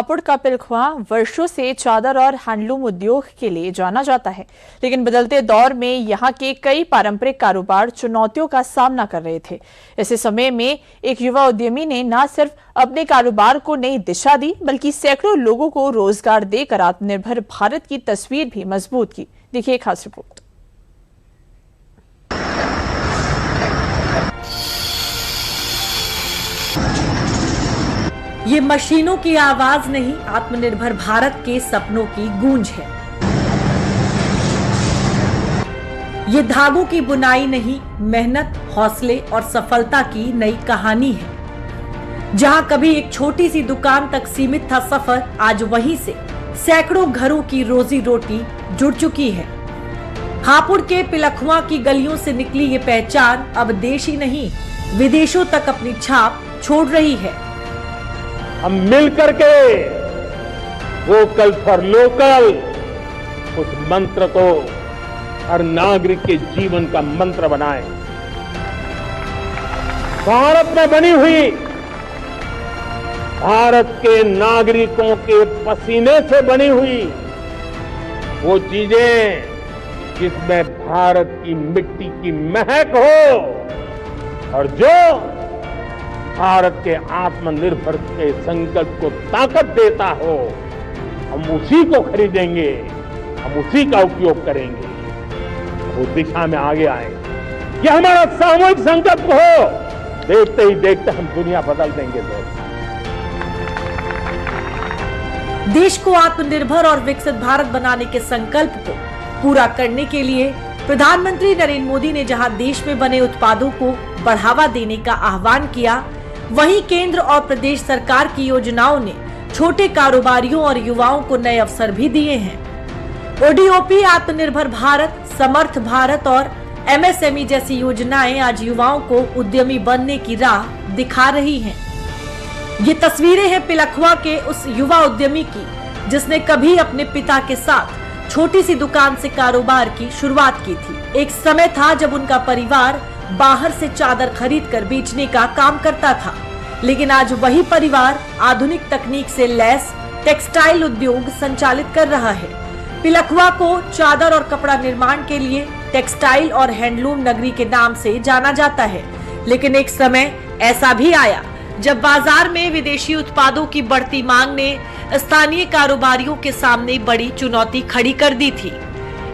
हापुड़ का पिलखुआ वर्षों से चादर और हैंडलूम उद्योग के लिए जाना जाता है, लेकिन बदलते दौर में यहाँ के कई पारंपरिक कारोबार चुनौतियों का सामना कर रहे थे। ऐसे समय में एक युवा उद्यमी ने न सिर्फ अपने कारोबार को नई दिशा दी, बल्कि सैकड़ों लोगों को रोजगार देकर आत्मनिर्भर भारत की तस्वीर भी मजबूत की। देखिए एक खास रिपोर्ट। ये मशीनों की आवाज नहीं, आत्मनिर्भर भारत के सपनों की गूंज है। ये धागों की बुनाई नहीं, मेहनत, हौसले और सफलता की नई कहानी है। जहां कभी एक छोटी सी दुकान तक सीमित था सफर, आज वहीं से सैकड़ों घरों की रोजी रोटी जुड़ चुकी है। हापुड़ के पिलखुआ की गलियों से निकली ये पहचान अब देश ही नहीं, विदेशों तक अपनी छाप छोड़ रही है। हम मिलकर के वोकल फॉर लोकल उस मंत्र को हर नागरिक के जीवन का मंत्र बनाएं। भारत में बनी हुई, भारत के नागरिकों के पसीने से बनी हुई वो चीजें जिसमें भारत की मिट्टी की महक हो और जो भारत के आत्मनिर्भर के संकल्प को ताकत देता हो, हम उसी को खरीदेंगे, हम उसी का उपयोग करेंगे, वो दिशा में आगे आएंगे। यह हमारा सामूहिक संकल्प हो, देखते ही देखते हम दुनिया बदल देंगे। देश को आत्मनिर्भर और विकसित भारत बनाने के संकल्प को पूरा करने के लिए प्रधानमंत्री नरेंद्र मोदी ने जहां देश में बने उत्पादों को बढ़ावा देने का आह्वान किया, वहीं केंद्र और प्रदेश सरकार की योजनाओं ने छोटे कारोबारियों और युवाओं को नए अवसर भी दिए हैं। ओडीओपी, आत्मनिर्भर भारत, समर्थ भारत और एमएसएमई जैसी योजनाएं आज युवाओं को उद्यमी बनने की राह दिखा रही हैं। ये तस्वीरें हैं पिलखुआ के उस युवा उद्यमी की, जिसने कभी अपने पिता के साथ छोटी सी दुकान से कारोबार की शुरुआत की थी। एक समय था जब उनका परिवार बाहर से चादर खरीदकर बेचने का काम करता था, लेकिन आज वही परिवार आधुनिक तकनीक से लैस टेक्सटाइल उद्योग संचालित कर रहा है। पिलखुआ को चादर और कपड़ा निर्माण के लिए टेक्सटाइल और हैंडलूम नगरी के नाम से जाना जाता है, लेकिन एक समय ऐसा भी आया जब बाजार में विदेशी उत्पादों की बढ़ती मांग ने स्थानीय कारोबारियों के सामने बड़ी चुनौती खड़ी कर दी थी।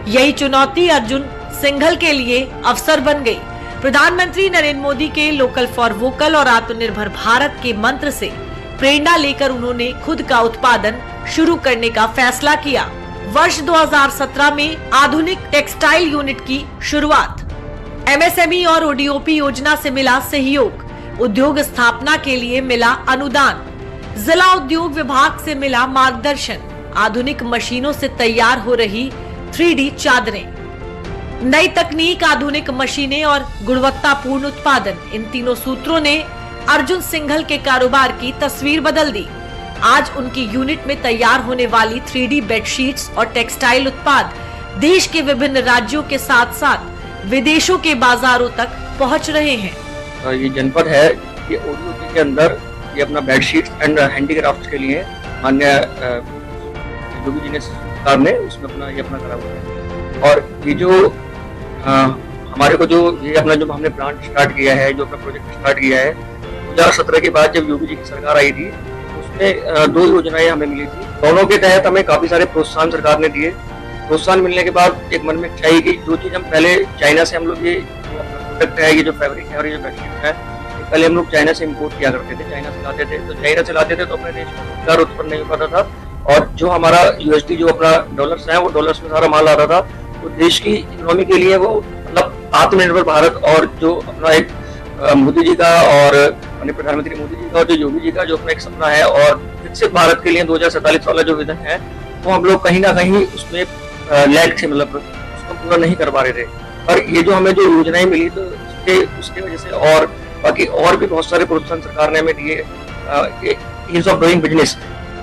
यही चुनौती अर्जुन सिंघल के लिए अवसर बन गई। प्रधानमंत्री नरेंद्र मोदी के लोकल फॉर वोकल और आत्मनिर्भर भारत के मंत्र से प्रेरणा लेकर उन्होंने खुद का उत्पादन शुरू करने का फैसला किया। वर्ष 2017 में आधुनिक टेक्सटाइल यूनिट की शुरुआत, एमएसएमई और ओडीओपी योजना से मिला सहयोग, उद्योग स्थापना के लिए मिला अनुदान, जिला उद्योग विभाग से मिला मार्गदर्शन, आधुनिक मशीनों से तैयार हो रही 3D चादरें, नई तकनीक, आधुनिक मशीनें और गुणवत्तापूर्ण उत्पादन, इन तीनों सूत्रों ने अर्जुन सिंघल के कारोबार की तस्वीर बदल दी। आज उनकी यूनिट में तैयार होने वाली 3D बेडशीट्स और टेक्सटाइल उत्पाद देश के विभिन्न राज्यों के साथ साथ विदेशों के बाजारों तक पहुंच रहे हैं। ये जनपद है, ये ओडीओपी के अंदर ये अपना बेडशीट एंड हैंडीक्राफ्ट के लिए माननीय योगी जी ने सरकार ने उसमें अपना करा हुआ है। और ये जो हमारे को जो ये अपना जो हमने प्लांट स्टार्ट किया है, जो अपना प्रोजेक्ट स्टार्ट किया है 2017 के बाद जब योगी जी की सरकार आई थी, उसमें 2 योजनाएं हमें मिली थी। दोनों के तहत हमें काफी सारे प्रोत्साहन सरकार ने दिए। प्रोत्साहन मिलने के बाद एक मन में इच्छा आई कि जो चीज हम पहले चाइना से हम लोग ये प्रोडक्ट है, ये जो फैब्रिक है और ये जो बेडशीट है, पहले हम लोग चाइना से इम्पोर्ट किया करते थे, चाइना से लाते थे। तो चाइना से लाते थे तो अपने देश में रोजगार उत्पन्न नहीं हो पाता था और जो हमारा यूएसडी जो अपना डॉलर्स है वो डॉलर्स में सारा माल आता था। तो देश की इकोनॉमी के लिए वो मतलब आत्मनिर्भर भारत और जो अपना एक मोदी जी का और अपने प्रधानमंत्री मोदी जी का और जो योगी जी का जो अपना एक सपना है और विकसित भारत के लिए 2047 वाला जो विजन है, वो हम लोग कहीं ना कहीं उसमें लैग थे, मतलब उसको पूरा नहीं कर पा रहे थे। और ये जो हमें जो योजनाएं मिली तो उसके वजह से और बाकी और भी बहुत सारे प्रोत्साहन सरकार ने हमें दिए ease of doing business.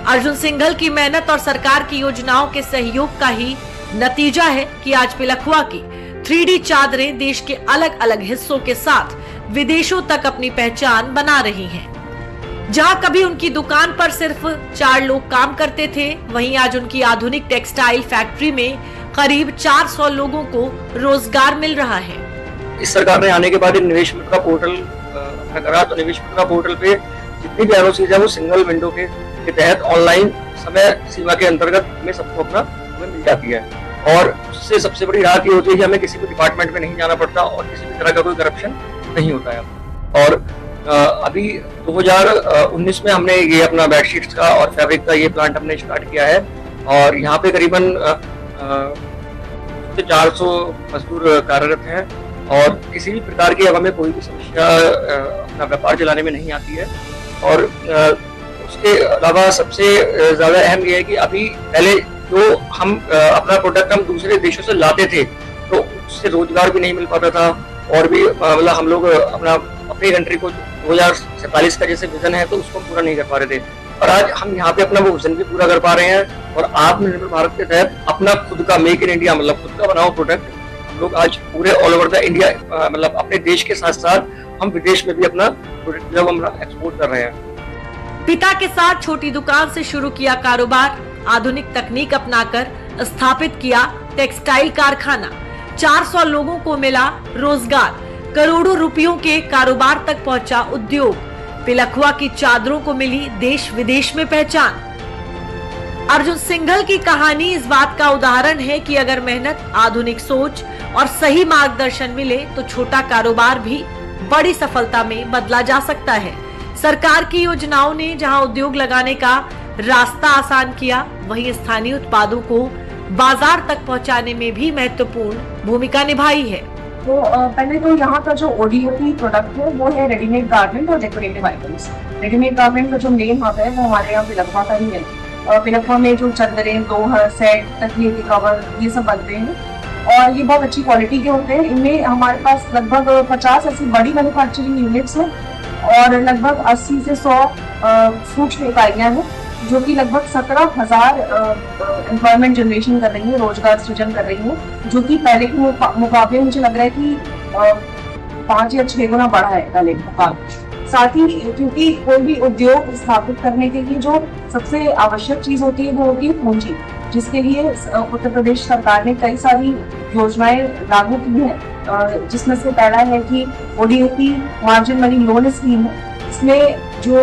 Arjun Singhal की मेहनत और सरकार की योजनाओं के सहयोग का ही नतीजा है कि आज पिलखुआ की 3D चादरें देश के अलग अलग हिस्सों के साथ विदेशों तक अपनी पहचान बना रही हैं। जहां कभी उनकी दुकान पर सिर्फ 4 लोग काम करते थे, वहीं आज उनकी आधुनिक टेक्सटाइल फैक्ट्री में करीब 400 लोगों को रोजगार मिल रहा है। इस सरकार ने आने के बाद निवेश मित्र पोर्टल अपना करा, तो निवेश मित्र पोर्टल पे जितनी भी एनओसी है वो सिंगल विंडो के तहत ऑनलाइन समय सीमा के अंतर्गत हमें सबको हमें मिल जाती है। और उससे सबसे बड़ी राहत ये होती है कि हमें किसी भी डिपार्टमेंट में नहीं जाना पड़ता और किसी भी तरह का कोई करप्शन नहीं होता है। और अभी 2019 में हमने ये अपना बेडशीट्स का और फैब्रिक का ये प्लांट हमने स्टार्ट किया है और यहाँ पे करीबन 400 मजदूर कार्यरत हैं और किसी भी प्रकार की अब हमें कोई भी समस्या अपना व्यापार चलाने में नहीं आती है। और उसके अलावा सबसे ज्यादा अहम ये है कि अभी पहले जो हम अपना प्रोडक्ट हम दूसरे देशों से लाते थे तो उससे रोजगार भी नहीं मिल पाता था और भी मतलब हम लोग अपनी कंट्री को 2047 का जैसे विजन है तो उसको पूरा नहीं कर पा रहे थे। और आज हम यहाँ पे अपना वो विजन भी पूरा कर पा रहे हैं और आत्मनिर्भर भारत के तहत अपना खुद का मेक इन इंडिया मतलब खुद का बनाओ प्रोडक्ट हम लोग आज पूरे ऑल ओवर द इंडिया मतलब अपने देश के साथ साथ हम विदेश में भी अपना प्रोडक्ट जो हम एक्सपोर्ट कर रहे हैं। पिता के साथ छोटी दुकान से शुरू किया कारोबार, आधुनिक तकनीक अपनाकर स्थापित किया टेक्सटाइल कारखाना, 400 लोगों को मिला रोजगार, करोड़ों रुपयों के कारोबार तक पहुंचा उद्योग, पिलखुआ की चादरों को मिली देश विदेश में पहचान। अर्जुन सिंघल की कहानी इस बात का उदाहरण है कि अगर मेहनत, आधुनिक सोच और सही मार्गदर्शन मिले तो छोटा कारोबार भी बड़ी सफलता में बदला जा सकता है। सरकार की योजनाओं ने जहां उद्योग लगाने का रास्ता आसान किया, वहीं स्थानीय उत्पादों को बाजार तक पहुंचाने में भी महत्वपूर्ण भूमिका निभाई है। तो पहले तो यहाँ का जो ओडीओपी प्रोडक्ट है वो है रेडीमेड गारमेंट और डेकोरेटिव आइटम्स। रेडीमेड गारमेंट का जो मेन हब है वो हमारे यहाँ पिलखुआ का ही है। पिलखुआ में जो चादरें, दोहर, सेट, तकिए के कवर ये सब बनते हैं और ये बहुत अच्छी क्वालिटी के होते हैं। इनमें हमारे पास लगभग 50 ऐसी बड़ी मैन्युफैक्चरिंग यूनिट्स हैं और लगभग 80 से 100 सूक्ष्म इकाइयाँ हैं जो कि लगभग 17,000 एम्प्लॉयमेंट जनरेशन कर रही है, रोजगार सृजन कर रही है, जो कि पहले के मुकाबले मुझे लग रहा है कि 5 या 6 गुना बढ़ा है पहले के मुकाबले। साथ ही क्योंकि कोई भी उद्योग स्थापित करने के लिए जो सबसे आवश्यक चीज होती है वो होती है पूंजी, जिसके लिए उत्तर प्रदेश सरकार ने कई सारी योजनाएं लागू की हैं, जिसमें से पहला है कि ODOP margin money loan scheme है। इसमें जो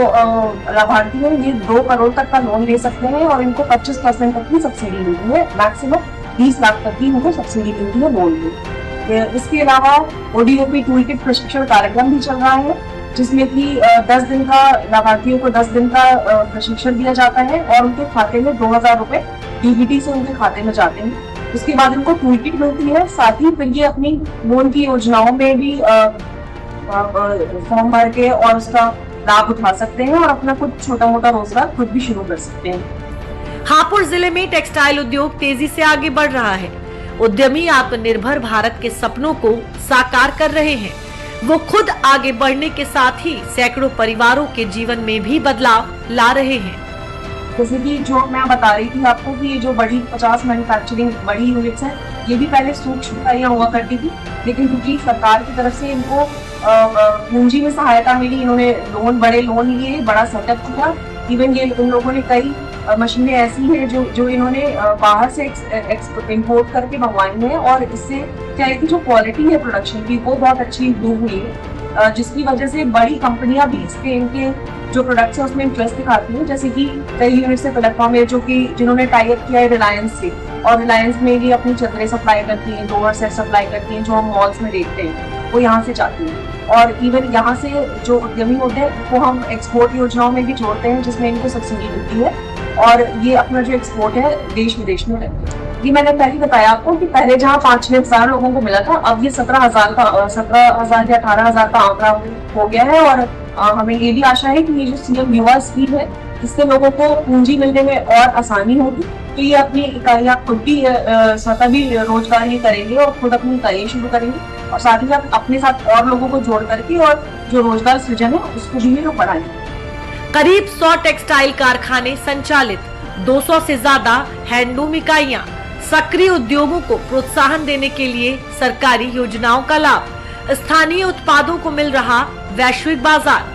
लाभार्थी हैं ये 2 करोड़ तक का लोन ले सकते हैं और इनको 25% तक की सब्सिडी मिलती है, मैक्सिमम 20 लाख तक की इनको सब्सिडी मिलती है लोन में। इसके अलावा ओडीओपी टूलकिट प्रशिक्षण कार्यक्रम भी चल रहा है, जिसमें कि 10 दिन का लाभार्थियों को 10 दिन का प्रशिक्षण दिया जाता है और उनके खाते में 2000 रुपए डीबीटी से उनके खाते में जाते हैं। उसके बाद इनको टूलकिट मिलती है, साथ ही फिर ये अपनी लोन की योजनाओं में भी फॉर्म भर के और उसका लाभ उठा सकते हैं और अपना कुछ छोटा मोटा रोजगार खुद भी शुरू कर सकते हैं। हापुड़ जिले में टेक्सटाइल उद्योग तेजी से आगे बढ़ रहा है। उद्यमी आत्मनिर्भर भारत के सपनों को साकार कर रहे हैं। वो खुद आगे बढ़ने के साथ ही सैकड़ों परिवारों के जीवन में भी बदलाव ला रहे हैं। जैसे कि जो मैं बता रही थी आपको कि ये जो बड़ी 50 मैन्युफैक्चरिंग बड़ी यूनिट्स है, ये भी पहले सूक्ष्म इकाइयां हुआ करती थी, लेकिन क्योंकि सरकार की तरफ से इनको पूंजी में सहायता मिली, इन्होंने बड़े लोन लिए, बड़ा सेटअप किया। इवन ये इन लोगों ने कई मशीनें ऐसी हैं जो इन्होंने बाहर से इम्पोर्ट करके मंगवाई हैं और इससे क्या है कि जो क्वालिटी है प्रोडक्शन की वो बहुत अच्छी इम्प्रूव हुई है, जिसकी वजह से बड़ी कंपनियां भी इनके जो प्रोडक्ट्स है उसमें इंटरेस्ट दिखाती हैं। जैसे कि कई यूनिट्स है प्लेटफॉर्म में जो कि जिन्होंने टाई अप किया है रिलायंस से, और रिलायंस में ये अपनी चादरें सप्लाई करती हैं, दोहर सेट सप्लाई करती हैं, जो हम मॉल्स में देखते हैं वो यहाँ से जाती हैं। और इवन यहाँ से जो उद्यमी होते हैं वो हम एक्सपोर्ट योजनाओं में भी जोड़ते हैं, जिसमें इनको सब्सिडी मिलती है और ये अपना जो एक्सपोर्ट है देश विदेश में करते हैं। ये मैंने पहले बताया आपको कि पहले जहाँ 5-6 हज़ार लोगों को मिला था, अब ये 17,000 या 18,000 का आंकड़ा हो गया है। और हमें ये भी आशा है कि ये जो सीएम युवा स्कीम है इससे लोगों को पूंजी मिलने में और आसानी होगी, तो ये अपनी इकाइयां खुद भी स्वतः भी रोजगार ही करेंगे और खुद अपनी इकाइयां शुरू करेंगे और साथ ही साथ अपने साथ और लोगों को जोड़ करके और जो रोजगार सृजन है उसको भी लोग बढ़ाएंगे। करीब 100 टेक्सटाइल कारखाने संचालित, 200 से ज्यादा हैंडलूम इकाइयां, सक्रिय उद्योगों को प्रोत्साहन देने के लिए सरकारी योजनाओं का लाभ, स्थानीय उत्पादों को मिल रहा वैश्विक बाजार।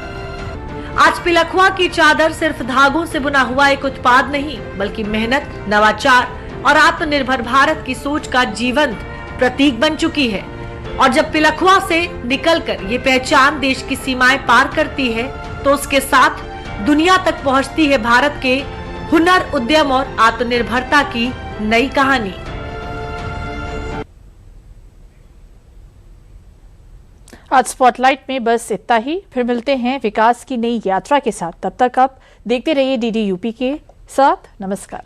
आज पिलखुआ की चादर सिर्फ धागों से बुना हुआ एक उत्पाद नहीं, बल्कि मेहनत, नवाचार और आत्मनिर्भर भारत की सोच का जीवंत प्रतीक बन चुकी है। और जब पिलखुआ से निकलकर ये पहचान देश की सीमाएं पार करती है, तो उसके साथ दुनिया तक पहुंचती है भारत के हुनर, उद्यम और आत्मनिर्भरता की नई कहानी। आज स्पॉटलाइट में बस इतना ही। फिर मिलते हैं विकास की नई यात्रा के साथ। तब तक आप देखते रहिए DD UP के साथ। नमस्कार।